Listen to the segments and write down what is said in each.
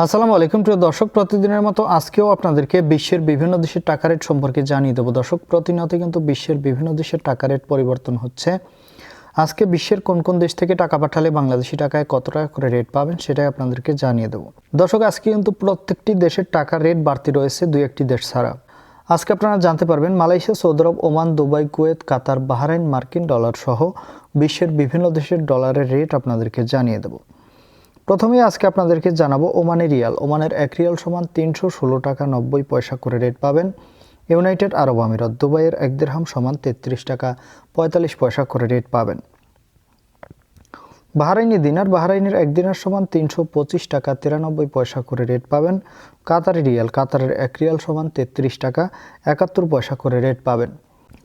আসসালামু আলাইকুম প্রিয় দর্শক, প্রতিদিনের মতো আজকেও আপনাদেরকে বিশ্বের বিভিন্ন দেশের টাকা রেট সম্পর্কে জানিয়ে দেবো। দর্শক, প্রতিনিয়ত কিন্তু বিশ্বের বিভিন্ন দেশের টাকা রেট পরিবর্তন হচ্ছে। আজকে বিশ্বের কোন কোন দেশ থেকে টাকা পাঠালে বাংলাদেশি টাকায় কত টাকা করে রেট পাবেন সেটাই আপনাদেরকে জানিয়ে দেবো। দর্শক, আজকে কিন্তু প্রত্যেকটি দেশের টাকার রেট বাড়তি রয়েছে, দুই একটি দেশ ছাড়া। আজকে আপনারা জানতে পারবেন মালয়েশিয়া, সৌদি আরব, ওমান, দুবাই, কুয়েত, কাতার, বাহরাইন, মার্কিন ডলার সহ বিশ্বের বিভিন্ন দেশের ডলারের রেট আপনাদেরকে জানিয়ে দেবো। প্রথমেই আজকে আপনাদেরকে জানাবো ওমানের রিয়াল। ওমানের 1 রিয়াল সমান 316 টাকা 90 পয়সা করে রেট পাবেন। ইউনাইটেড আরব আমিরাত, দুবাইয়ের 1 দিরহাম সমান 33 টাকা 45 পয়সা করে রেট পাবেন। বাহরাইনি দিনার, বাহরাইনের 1 দিনার সমান 325 টাকা 93 পয়সা করে রেট পাবেন। কাতারি রিয়াল, কাতারের 1 রিয়াল সমান 33 টাকা 71 পয়সা করে রেট পাবেন।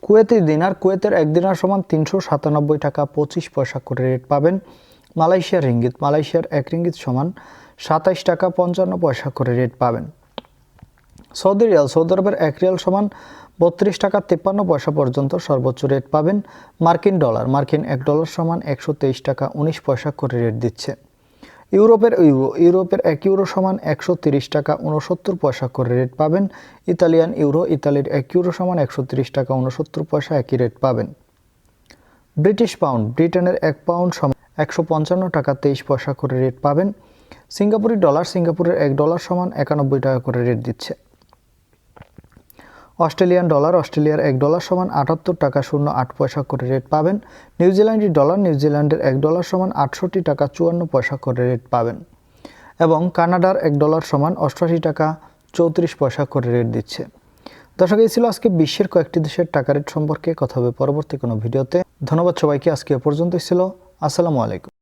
কুয়েতি দিনার, কুয়েতের 1 দিনার সমান 397 টাকা 25 পয়সা করে রেট পাবেন। মালয়েশিয়ার রিঙ্গিত, মালয়েশিয়ার 1 রিঙ্গিত সমান 27 টাকা 55 পয়সা করে রেট পাবেন। সৌদি রিয়াল, সৌদি আরবের 1 রিয়াল সমান 32 টাকা 53 পয়সা পর্যন্ত সর্বোচ্চ রেট পাবেন। মার্কিন ডলার, মার্কিন 1 ডলার সমান 123 টাকা 19 পয়সা করে রেট দিচ্ছে। ইউরোপের ইউরো, ইউরোপের 1 ইউরো সমান 130 টাকা 69 পয়সা করে রেট পাবেন। ইতালিয়ান ইউরো, ইতালির 1 ইউরো সমান 130 টাকা 69 পয়সা একই রেট পাবেন। ব্রিটিশ পাউন্ড, ব্রিটেনের 1 পাউন্ড সমান 155 টাকা 23 পয়সা করে রেট পাবেন। সিঙ্গাপুরি ডলার, সিঙ্গাপুরের 1 ডলার সমান 91 টাকা করে রেট দিচ্ছে। অস্ট্রেলিয়ান ডলার, অস্ট্রেলিয়ার 1 ডলার সমান 78 টাকা 08 পয়সা করে রেট পাবেন। নিউজিল্যান্ডি ডলার, নিউজিল্যান্ডের 1 ডলার সমান 68 টাকা 54 পয়সা করে রেট পাবেন। এবং কানাডার 1 ডলার সমান 88 টাকা 34 পয়সা করে রেট দিচ্ছে। দর্শক, এই ছিল আজকে বিশ্বের কয়েকটি দেশের টাকা রেট সম্পর্কে। কথা হবে পরবর্তী কোনো ভিডিওতে। ধন্যবাদ সবাইকে। আজকে এ পর্যন্তই ছিল। আসসালামু আলাইকুম।